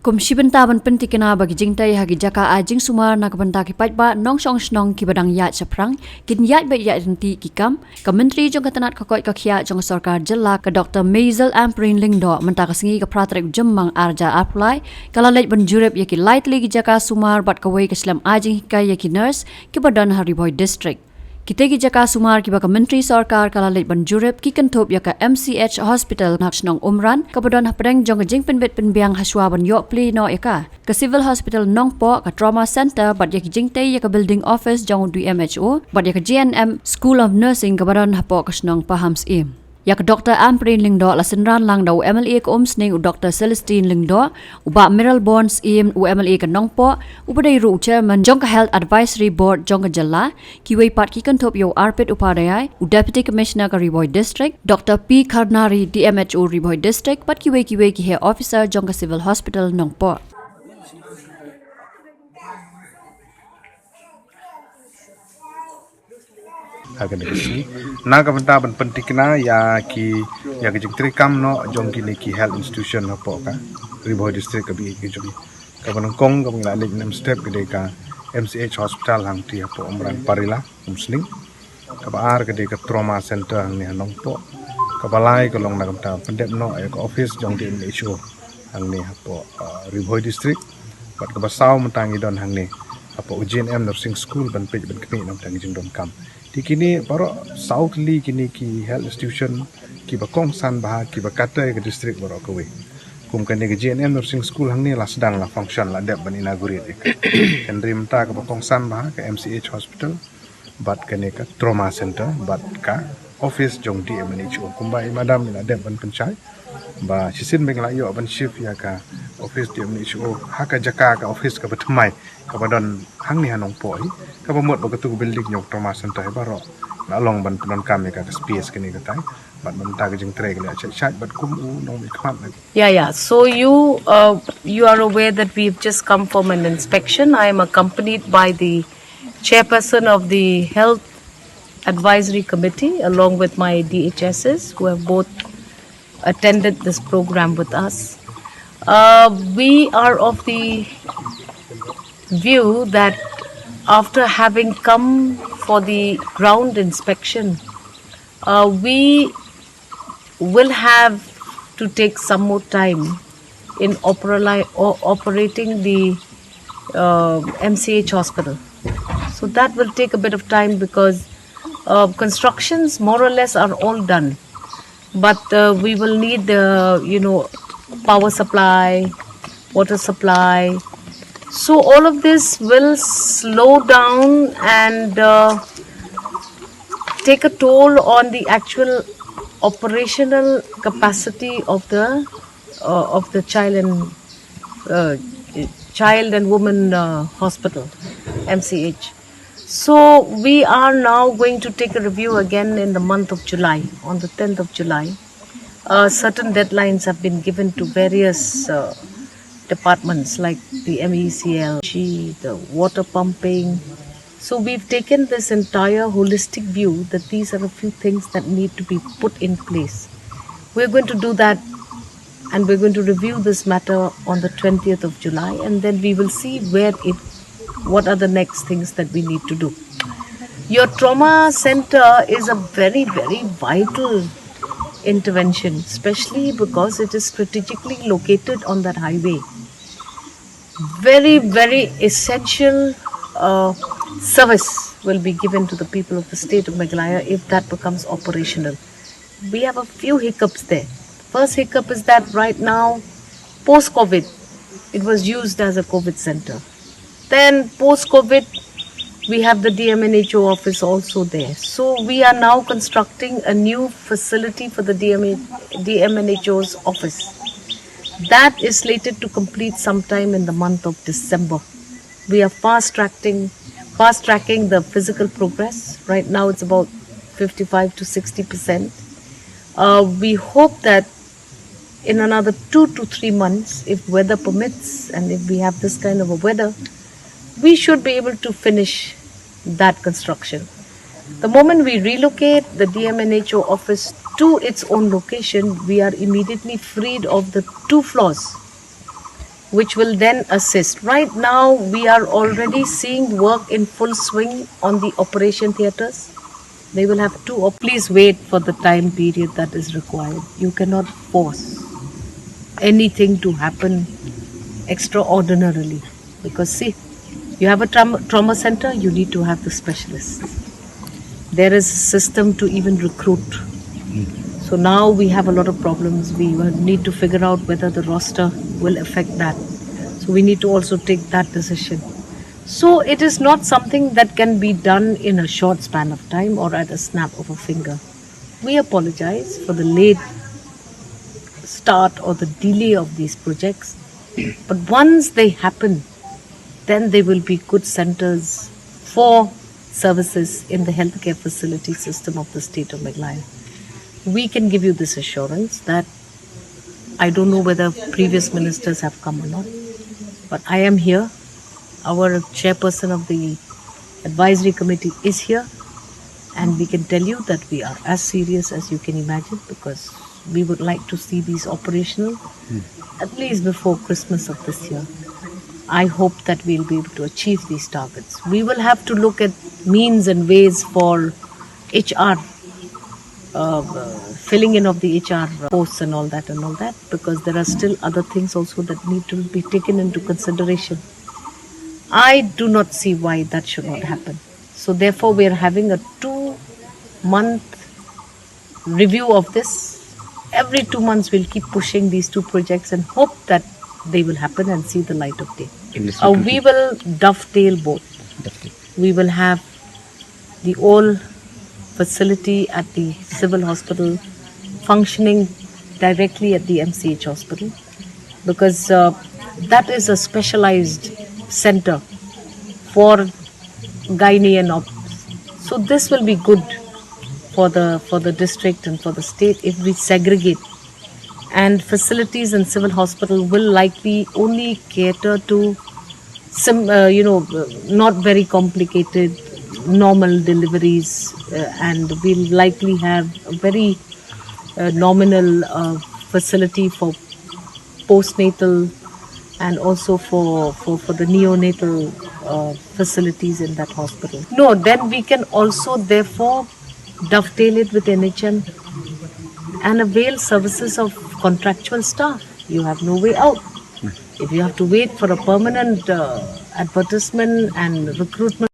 Kumshibentaban pentikina bagi jingtai hagi jaka a jingsumar na kabanta ki paitba nong song snong ki badang yat saprang kin yat ba yat rinti ki kam ka menteri jong katanat kakoi ka khia jong sarkar jilla ka Dr. Mazel Amprin Lingdo menta ka singi ka pratrek jemmang arja apply kala lej ban jurip yaki lightly ki jaka sumar bat ka wei ka slam ajing hikai yaki nurse ki badan Ri Bhoi district Kita ki jaka sumar ki baka menteri sarkar kala lej ban jurip ki kentop ya ka MCH hospital nak snong umran kabadan hapreng jong jing penbet penbiang haswa ban yok pli no ya ka civil hospital nongpo ka trauma center bat ya ki jingtai ya ka building office jong DMHO bat ya ka GNM school of nursing kabadan hapo ka snong pahams im Yak Dr. Amprin Lingdo la senran lang daw MLA ko umsning u Dr. Celestine Lingdo uba Mineral Bonds im u MLA ka nongpo upaday ru chairman jong ka health advisory board jong ka jalla kiway pat ki kantop yo arpit upadayay u deputy commissioner ka Ri Bhoi district Dr. P Karnari DMHO Ri Bhoi district pat kiway ki hair officer jong ka civil hospital nongpo akan dikasi naga benda pentingna ya ki jengtri kam no jong ki health institution apa ka Ri Bhoi district kabi ki jogi ka banongkong ka mengala nem step gede ka MCH hospital hang ti apa umran parila umsling ka baar gede ka trauma center hang ni hanongpo ka balai ka long nagam ta pendep no ka office jong di issue hang ni apa Ri Bhoi district pat ka basau mentangi don hang ni apa UGNM nursing school ban pej ban kemi nam tangi jeng dom kam di kini baru South Lee kini ki health institution ki bakong san bah ki bakata ke district baru kowe kum kan ke GNM nursing school hang ni lah sedang lah function lah dep ban inaugurate kan rimta ke bakong san bah ke MCH hospital bat kan ke trauma center bat ka office jong DMHO kum bai madam ni dep ban pencai ba sisin Meghalaya ban shift ya ka office DMHO haka jaka ka office ka batamai ka badon hang ni hanong poi ka bamot ba tu building nyok trauma center baro na long ban penon kam ka space kini ka tai bat ban ta jing tre ka chat bat kum u no mi khat yeah so you are aware that we've just come from an inspection. I am accompanied by the chairperson of the health advisory committee along with my DHSs who have both attended this program with us. We are of the view that after having come for the ground inspection, we will have to take some more time in operating the MCH hospital. So that will take a bit of time because constructions more or less are all done. But we will need the, power supply, water supply. So all of this will slow down and take a toll on the actual operational capacity of the child and woman hospital, MCH. So we are now going to take a review again in the month of July, on the 10th of July. Certain deadlines have been given to various departments like the MECL, the water pumping. So we've taken this entire holistic view that these are a few things that need to be put in place. We're going to do that and we're going to review this matter on the 20th of July and then we will see what are the next things that we need to do. Your trauma center is a very, very vital intervention, especially because it is strategically located on that highway. Very, very essential service will be given to the people of the state of Meghalaya if that becomes operational. We have a few hiccups there. First hiccup is that right now, post-COVID, it was used as a COVID center. Then post-COVID, we have the DMNHO office also there. So we are now constructing a new facility for the DMNHO's office. That is slated to complete sometime in the month of December. We are fast-tracking the physical progress. Right now it's about 55 to 60%. We hope that in another 2 to 3 months, if weather permits and if we have this kind of a weather, we should be able to finish that construction. The moment we relocate the DMNHO office to its own location, we are immediately freed of the 2 floors which will then assist. Right now, we are already seeing work in full swing on the operation theatres. They will have two. Please wait for the time period that is required. You cannot force anything to happen extraordinarily, because see, you have a trauma center, you need to have the specialists. There is a system to even recruit. So now we have a lot of problems. We need to figure out whether the roster will affect that. So we need to also take that decision. So it is not something that can be done in a short span of time or at a snap of a finger. We apologize for the late start or the delay of these projects. But once they happen, then they will be good centers for services in the healthcare facility system of the state of Meghalaya. We can give you this assurance that I don't know whether previous ministers have come or not, but I am here. Our chairperson of the advisory committee is here, and we can tell you that we are as serious as you can imagine, because we would like to see these operational at least before Christmas of this year. I hope that we'll be able to achieve these targets. We will have to look at means and ways for HR, filling in of the HR posts and all that, because there are still other things also that need to be taken into consideration. I do not see why that should not happen. So therefore, we are having a 2-month review of this. Every 2 months, we'll keep pushing these two projects and hope that they will happen and see the light of day. We will dovetail both. We will have the old facility at the civil hospital functioning directly at the MCH hospital, because that is a specialized center for gynae and ops. So this will be good for the district and for the state if we segregate. And facilities in civil hospital will likely only cater to some, not very complicated, normal deliveries, and we'll likely have a very nominal facility for postnatal and also for the neonatal facilities in that hospital. No, then we can also therefore dovetail it with NHM and avail services of contractual staff. You have no way out. If you have to wait for a permanent advertisement and recruitment